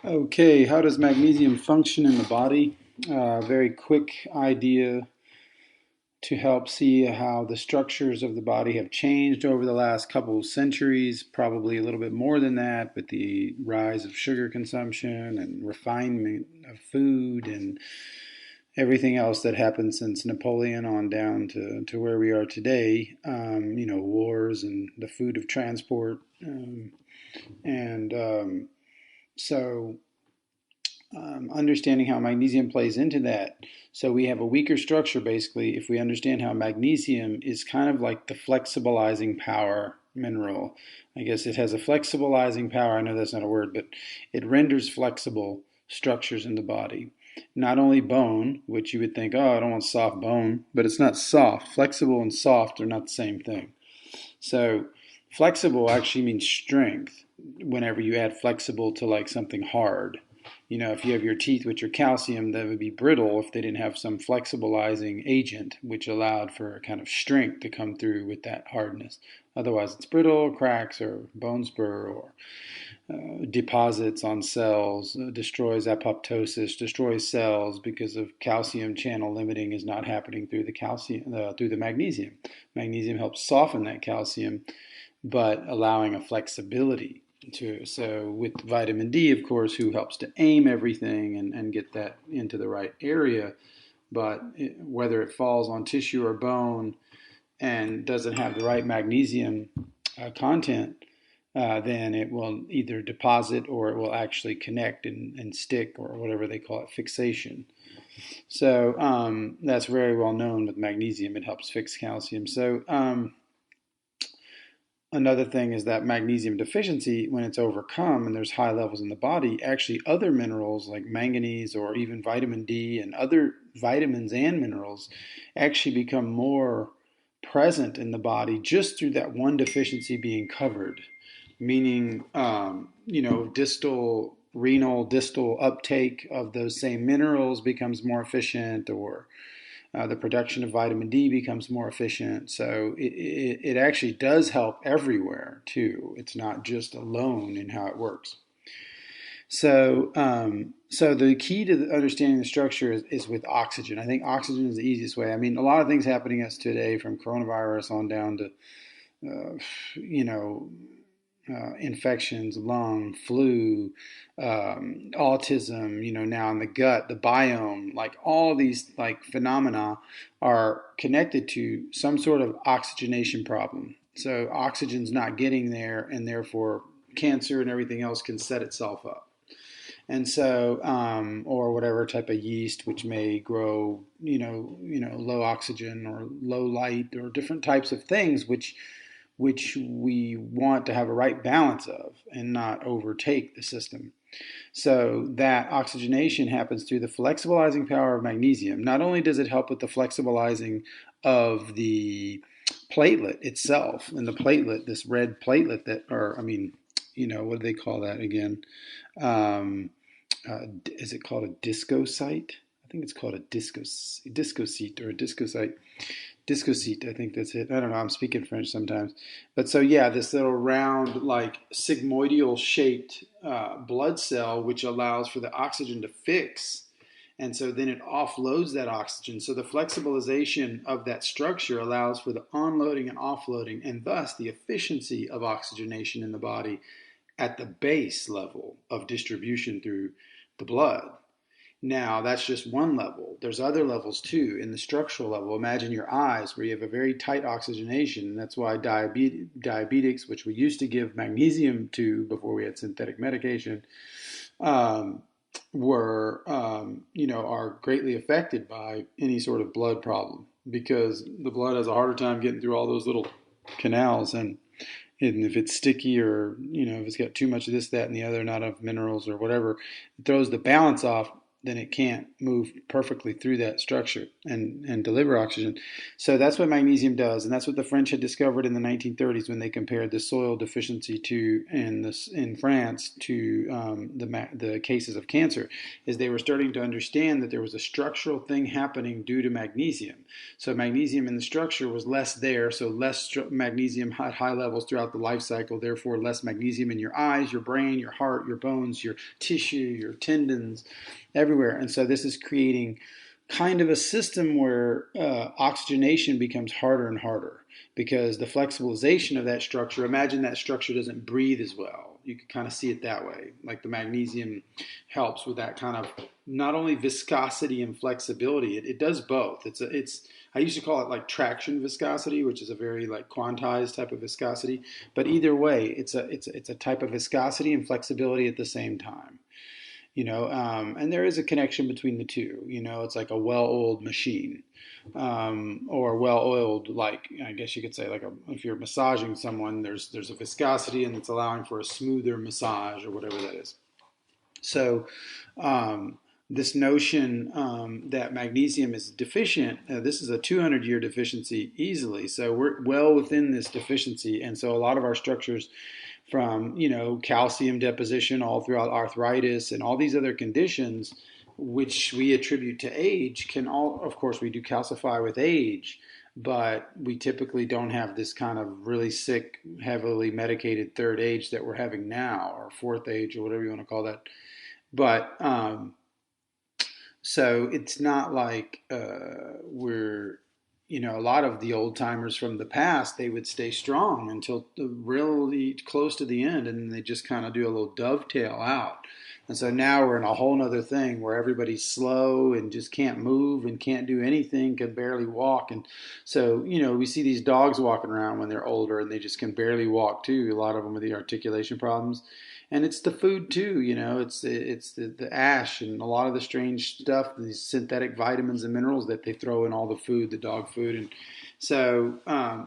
Okay, how does magnesium function in the body? Very quick idea to help see how the structures of the body have changed over the last couple of centuries, probably a little bit more than that, with the rise of sugar consumption and refinement of food and everything else that happened since Napoleon on down to where we are today. Wars and the food of transport. And so Understanding how magnesium plays into that. So we have a weaker structure basically if we understand how magnesium is kind of like the flexibilizing power mineral. I guess it has a flexibilizing power. I know that's not a word, but it renders flexible structures in the body. Not only bone, which you would think, oh, I don't want soft bone, but it's not soft. Flexible and soft are not the same thing. So flexible actually means strength whenever you add flexible to like something hard. If you have your teeth with your calcium, that would be brittle if they didn't have some flexibilizing agent, which allowed for a kind of strength to come through with that hardness. Otherwise, it's brittle, cracks, or bone spur, or deposits on cells, destroys apoptosis, destroys cells because of calcium channel limiting is not happening through the calcium through the magnesium. Magnesium helps soften that calcium, but allowing a flexibility to. So with vitamin D, of course, who helps to aim everything and get that into the right area, but whether it falls on tissue or bone and doesn't have the right magnesium content, then it will either deposit or it will actually connect and stick or whatever they call it, fixation. So that's very well known with magnesium. It helps fix calcium. So another thing is that magnesium deficiency, when it's overcome and there's high levels in the body, actually other minerals like manganese or even vitamin D and other vitamins and minerals actually become more present in the body just through that one deficiency being covered. Meaning, distal uptake of those same minerals becomes more efficient, or the production of vitamin D becomes more efficient. So it actually does help everywhere too. It's not just alone in how it works. So the key to understanding the structure is with oxygen. I think oxygen is the easiest way. I mean, a lot of things happening to us today, from coronavirus on down to, uh, you know, infections, lung, flu, autism, now in the gut, the biome, like all these like phenomena are connected to some sort of oxygenation problem. So oxygen's not getting there, and therefore cancer and everything else can set itself up. And so, or whatever type of yeast which may grow, low oxygen or low light or different types of things which we want to have a right balance of and not overtake the system. So that oxygenation happens through the flexibilizing power of magnesium. Not only does it help with the flexibilizing of the platelet itself, and the platelet, this red platelet that, or I mean, what do they call that again? Um, is it called a discocyte? I think it's called a discocyte or a discocyte. Discocyte, I think that's it. I don't know. I'm speaking French sometimes, but so yeah, this little round, like sigmoidal shaped blood cell, which allows for the oxygen to fix, and so then it offloads that oxygen. So the flexibilization of that structure allows for the onloading and offloading, and thus the efficiency of oxygenation in the body at the base level of distribution through the blood. Now, that's just one level. There's other levels too in the structural level. Imagine your eyes, where you have a very tight oxygenation. And that's why diabetics, which we used to give magnesium to before we had synthetic medication, um, are greatly affected by any sort of blood problem, because the blood has a harder time getting through all those little canals. And if it's sticky, or if it's got too much of this, that, and the other, not enough minerals or whatever, it throws the balance off, then it can't move perfectly through that structure and deliver oxygen. So that's what magnesium does, and that's what the French had discovered in the 1930s when they compared the soil deficiency to in France to the cases of cancer. Is they were starting to understand that there was a structural thing happening due to magnesium. So magnesium in the structure was less there, so less magnesium at high levels throughout the life cycle. Therefore, less magnesium in your eyes, your brain, your heart, your bones, your tissue, your tendons, everywhere. And so this is creating kind of a system where oxygenation becomes harder and harder because the flexibilization of that structure, imagine that structure doesn't breathe as well. You can kind of see it that way. Like the magnesium helps with that kind of not only viscosity and flexibility, it does both. I used to call it like traction viscosity, which is a very like quantized type of viscosity. But either way, it's a type of viscosity and flexibility at the same time. And there is a connection between the two. It's like a well-oiled machine, or well-oiled, like I guess you could say, like if you're massaging someone, there's a viscosity and it's allowing for a smoother massage or whatever that is. So this notion that magnesium is deficient, this is a 200-year deficiency easily. So we're well within this deficiency, and so a lot of our structures from calcium deposition all throughout arthritis and all these other conditions which we attribute to age can all, of course we do calcify with age, but we typically don't have this kind of really sick, heavily medicated third age that we're having now, or fourth age, or whatever you want to call that. But so it's not like we're, a lot of the old timers from the past, they would stay strong until really close to the end, and then they just kind of do a little dovetail out. And so now we're in a whole nother thing where everybody's slow and just can't move and can't do anything, can barely walk. And so, we see these dogs walking around when they're older and they just can barely walk too. A lot of them with the articulation problems. And it's the food too, it's the ash and a lot of the strange stuff, these synthetic vitamins and minerals that they throw in all the food, the dog food, and so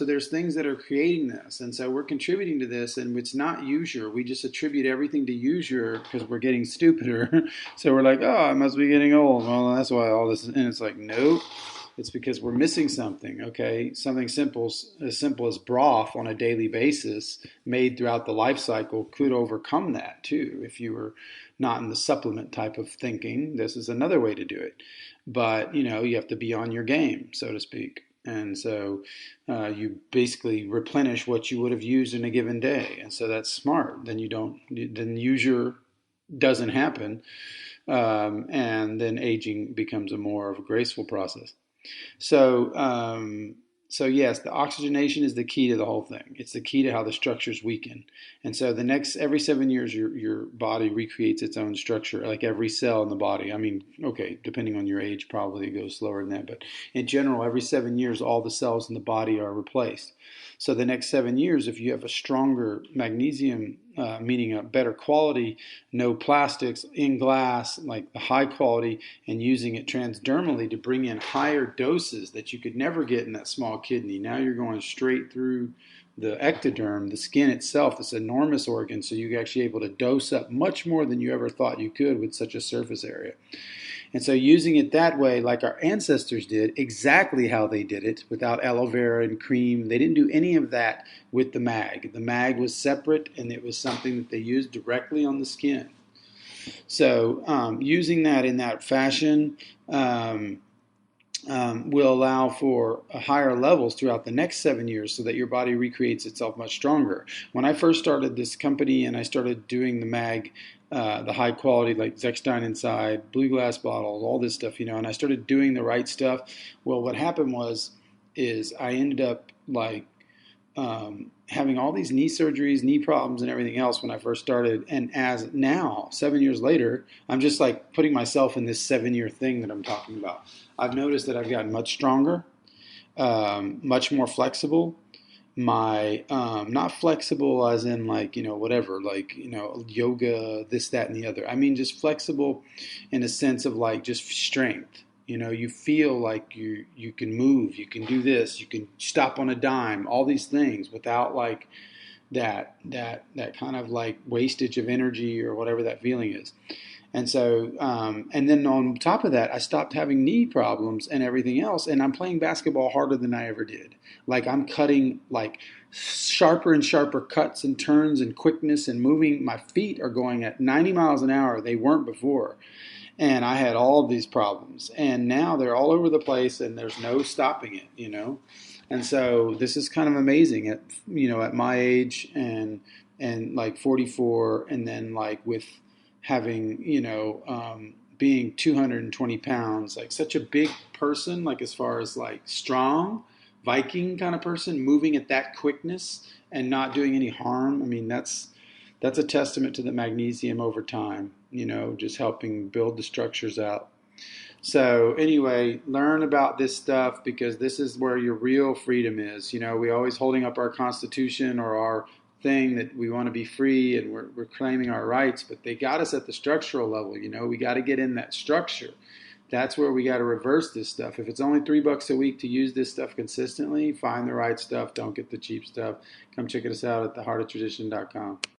there's things that are creating this, and so we're contributing to this, and it's not usurer. We just attribute everything to usurer because we're getting stupider. So we're like, oh, I must be getting old. Well, that's why all this, and it's like, nope. It's because we're missing something, okay? Something simple as broth on a daily basis made throughout the life cycle could overcome that too. If you were not in the supplement type of thinking, this is another way to do it. But, you have to be on your game, so to speak. And so you basically replenish what you would have used in a given day. And so that's smart. Then usurer doesn't happen. And then aging becomes a more of a graceful process. So yes, the oxygenation is the key to the whole thing. It's the key to how the structures weaken. And so every 7 years, your body recreates its own structure, like every cell in the body. I mean, okay, depending on your age, probably it goes slower than that. But in general, every 7 years, all the cells in the body are replaced. So the next 7 years, if you have a stronger magnesium, meaning a better quality, no plastics, in glass, like the high quality, and using it transdermally to bring in higher doses that you could never get in that small kidney. Now you're going straight through the ectoderm, the skin itself, this enormous organ, so you're actually able to dose up much more than you ever thought you could with such a surface area. And so using it that way, like our ancestors did, exactly how they did it, without aloe vera and cream, they didn't do any of that with the mag. The mag was separate, and it was something that they used directly on the skin. So using that in that fashion will allow for higher levels throughout the next 7 years so that your body recreates itself much stronger. When I first started this company and I started doing the mag, the high quality, like Zechstein inside, blue glass bottles, all this stuff, and I started doing the right stuff. Well, what happened is I ended up like having all these knee surgeries, knee problems, and everything else when I first started. And as now, 7 years later, I'm just like putting myself in this 7-year thing that I'm talking about. I've noticed that I've gotten much stronger, much more flexible. My not flexible as in like whatever, like yoga, this, that, and the other. I mean just flexible in a sense of like just strength. You feel like you can move, you can do this, you can stop on a dime, all these things without like that kind of like wastage of energy or whatever that feeling is. And so, and then on top of that, I stopped having knee problems and everything else. And I'm playing basketball harder than I ever did. Like I'm cutting like sharper and sharper cuts and turns and quickness and moving. My feet are going at 90 miles an hour. They weren't before. And I had all these problems. And now they're all over the place and there's no stopping it, you know? And so this is kind of amazing at, you know, at my age and like 44 and then like with having, you know, being 220 pounds, like such a big person, like as far as like strong, Viking kind of person, moving at that quickness and not doing any harm. I mean, that's a testament to the magnesium over time, you know, just helping build the structures out. So anyway, learn about this stuff because this is where your real freedom is. You know, we always holding up our constitution or our thing that we want to be free and we're claiming our rights, but they got us at the structural level. You know, we got to get in that structure. That's where we got to reverse this stuff. If it's only $3 a week to use this stuff consistently, find the right stuff. Don't get the cheap stuff. Come check us out at theheartoftradition.com.